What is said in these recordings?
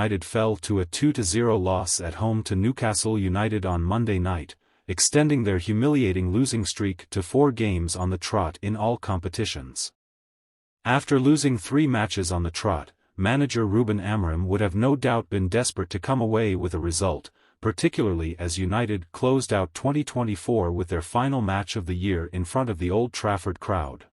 United fell to a 2-0 loss at home to Newcastle United on Monday night, extending their humiliating losing streak to 4 games on the trot in all competitions. After losing 3 matches on the trot, manager Ruben Amorim would have no doubt been desperate to come away with a result, particularly as United closed out 2024 with their final match of the year in front of the Old Trafford crowd.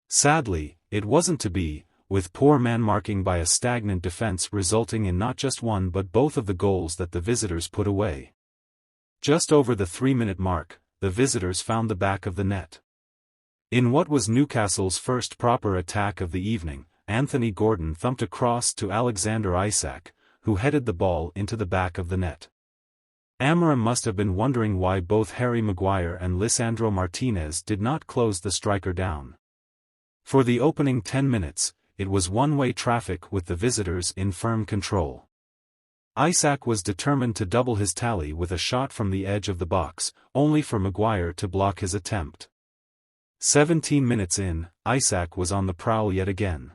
Sadly, it wasn't to be, with poor man-marking by a stagnant defence resulting in not just one but both of the goals that the visitors put away. Just over the 3-minute mark, the visitors found the back of the net. In what was Newcastle's first proper attack of the evening, Anthony Gordon thumped a cross to Alexander Isak, who headed the ball into the back of the net. Amorim must have been wondering why both Harry Maguire and Lisandro Martinez did not close the striker down. For the opening 10 minutes, it was one-way traffic with the visitors in firm control. Isak was determined to double his tally with a shot from the edge of the box, only for Maguire to block his attempt. 17 minutes in, Isak was on the prowl yet again.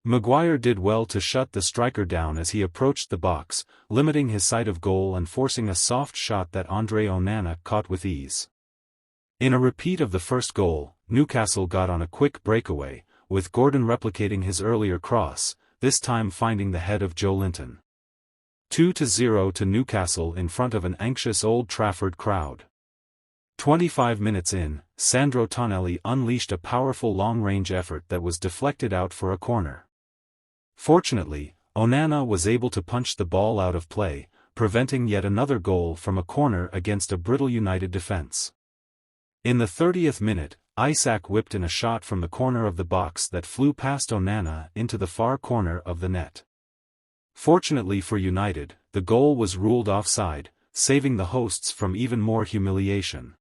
Maguire did well to shut the striker down as he approached the box, limiting his sight of goal and forcing a soft shot that Andre Onana caught with ease. In a repeat of the first goal, Newcastle got on a quick breakaway, with Gordon replicating his earlier cross, this time finding the head of Joe Linton. 2-0 to Newcastle in front of an anxious Old Trafford crowd. 25 minutes in, Sandro Tonali unleashed a powerful long-range effort that was deflected out for a corner. Fortunately, Onana was able to punch the ball out of play, preventing yet another goal from a corner against a brittle United defence. In the 30th minute, Isak whipped in a shot from the corner of the box that flew past Onana into the far corner of the net. Fortunately for United, the goal was ruled offside, saving the hosts from even more humiliation.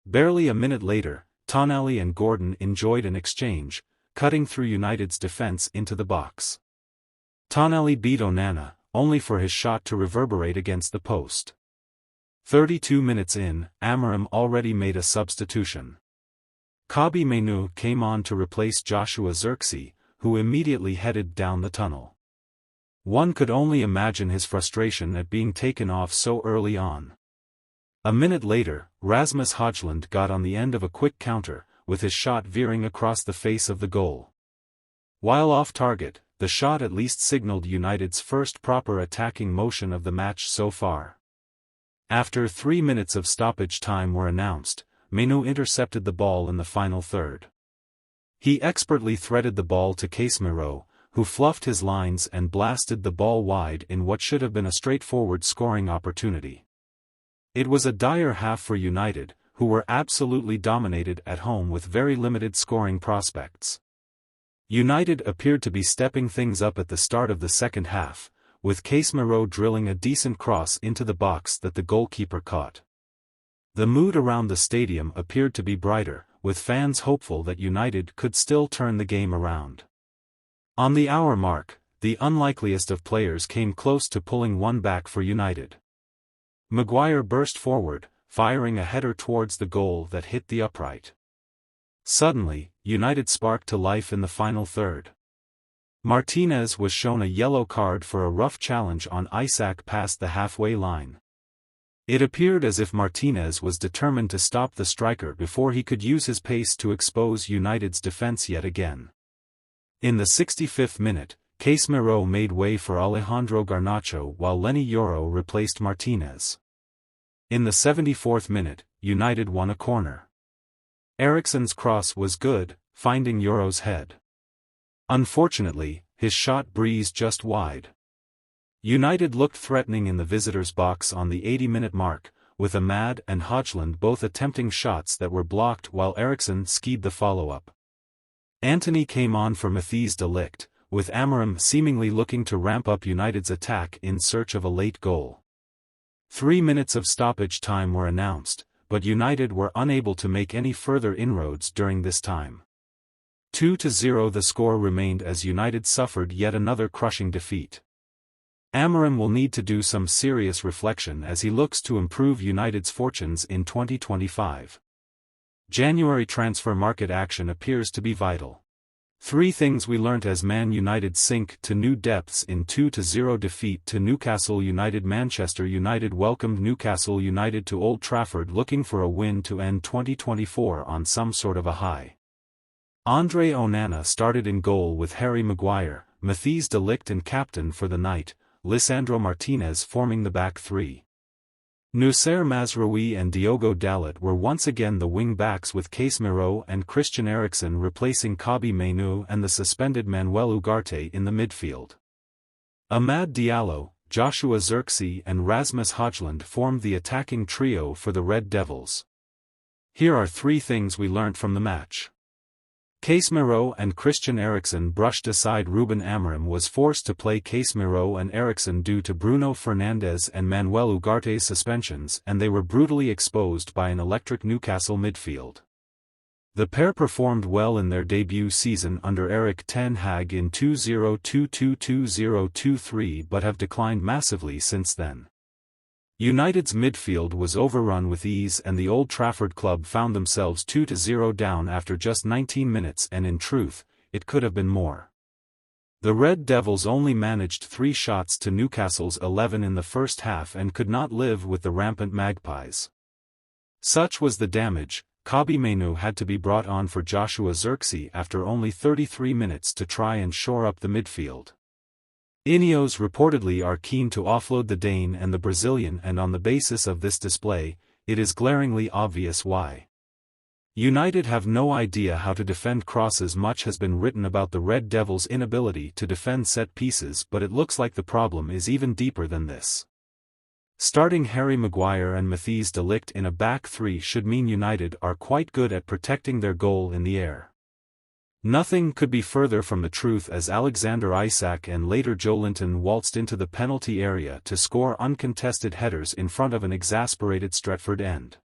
Barely a minute later, Tonali and Gordon enjoyed an exchange, cutting through United's defence into the box. Tonali beat Onana, only for his shot to reverberate against the post. 32 minutes in, Amorim already made a substitution. Kobbie Mainoo came on to replace Joshua Zirkzee, who immediately headed down the tunnel. One could only imagine his frustration at being taken off so early on. A minute later, Rasmus Højlund got on the end of a quick counter, with his shot veering across the face of the goal. While off target, the shot at least signalled United's first proper attacking motion of the match so far. After 3 minutes of stoppage time were announced, Mainoo intercepted the ball in the final third. He expertly threaded the ball to Casemiro, who fluffed his lines and blasted the ball wide in what should have been a straightforward scoring opportunity. It was a dire half for United, who were absolutely dominated at home with very limited scoring prospects. United appeared to be stepping things up at the start of the second half, with Casemiro drilling a decent cross into the box that the goalkeeper caught. The mood around the stadium appeared to be brighter, with fans hopeful that United could still turn the game around. On the hour mark, the unlikeliest of players came close to pulling one back for United. Maguire burst forward, firing a header towards the goal that hit the upright. Suddenly, United sparked to life in the final third. Martinez was shown a yellow card for a rough challenge on Isak past the halfway line. It appeared as if Martinez was determined to stop the striker before he could use his pace to expose United's defence yet again. In the 65th minute, Casemiro made way for Alejandro Garnacho while Lenny Yoro replaced Martinez. In the 74th minute, United won a corner. Eriksen's cross was good, finding Yoro's head. Unfortunately, his shot breezed just wide. United looked threatening in the visitors' box on the 80-minute mark, with Ahmad and Højlund both attempting shots that were blocked while Eriksen skied the follow-up. Antony came on for Matthijs de Ligt, with Amorim seemingly looking to ramp up United's attack in search of a late goal. 3 minutes of stoppage time were announced, but United were unable to make any further inroads during this time. 2-0 the score remained as United suffered yet another crushing defeat. Amorim will need to do some serious reflection as he looks to improve United's fortunes in 2025. January transfer market action appears to be vital. 3 things we learnt as Man United sink to new depths in 2-0 defeat to Newcastle United. Manchester United welcomed Newcastle United to Old Trafford looking for a win to end 2024 on some sort of a high. Andre Onana started in goal with Harry Maguire, Matthijs de Ligt and captain for the night, Lisandro Martinez forming the back three. Noussair Mazraoui and Diogo Dalot were once again the wing-backs with Casemiro and Christian Eriksen replacing Kobbie Mainoo and the suspended Manuel Ugarte in the midfield. Amad Diallo, Joshua Zirkzee and Rasmus Højlund formed the attacking trio for the Red Devils. Here are 3 things we learnt from the match. Casemiro and Christian Eriksen brushed aside. Ruben Amorim was forced to play Casemiro and Eriksen due to Bruno Fernandes and Manuel Ugarte's suspensions, and they were brutally exposed by an electric Newcastle midfield. The pair performed well in their debut season under Erik ten Hag in 2022-2023 but have declined massively since then. United's midfield was overrun with ease and the Old Trafford club found themselves 2-0 down after just 19 minutes, and in truth, it could have been more. The Red Devils only managed 3 shots to Newcastle's 11 in the first half and could not live with the rampant Magpies. Such was the damage, Kobbie Mainoo had to be brought on for Joshua Zirkzee after only 33 minutes to try and shore up the midfield. Ineos reportedly are keen to offload the Dane and the Brazilian, and on the basis of this display, it is glaringly obvious why. United have no idea how to defend crosses. Much has been written about the Red Devils' inability to defend set pieces, but it looks like the problem is even deeper than this. Starting Harry Maguire and Matthijs de Ligt in a back 3 should mean United are quite good at protecting their goal in the air. Nothing could be further from the truth as Alexander Isak and later Joelinton waltzed into the penalty area to score uncontested headers in front of an exasperated Stretford end.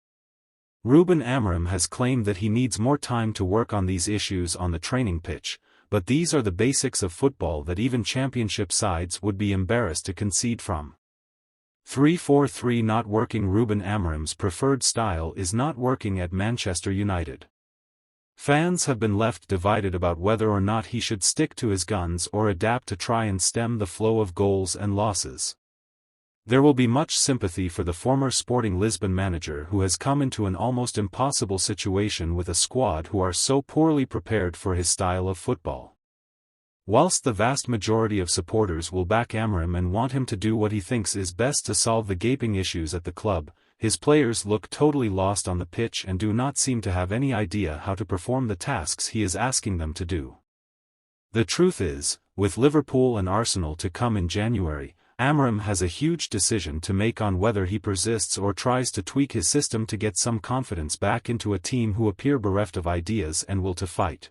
Ruben Amorim has claimed that he needs more time to work on these issues on the training pitch, but these are the basics of football that even championship sides would be embarrassed to concede from. 3-4-3 not working. Ruben Amorim's preferred style is not working at Manchester United. Fans have been left divided about whether or not he should stick to his guns or adapt to try and stem the flow of goals and losses. There will be much sympathy for the former Sporting Lisbon manager who has come into an almost impossible situation with a squad who are so poorly prepared for his style of football. Whilst the vast majority of supporters will back Amorim and want him to do what he thinks is best to solve the gaping issues at the club, his players look totally lost on the pitch and do not seem to have any idea how to perform the tasks he is asking them to do. The truth is, with Liverpool and Arsenal to come in January, Amorim has a huge decision to make on whether he persists or tries to tweak his system to get some confidence back into a team who appear bereft of ideas and will to fight.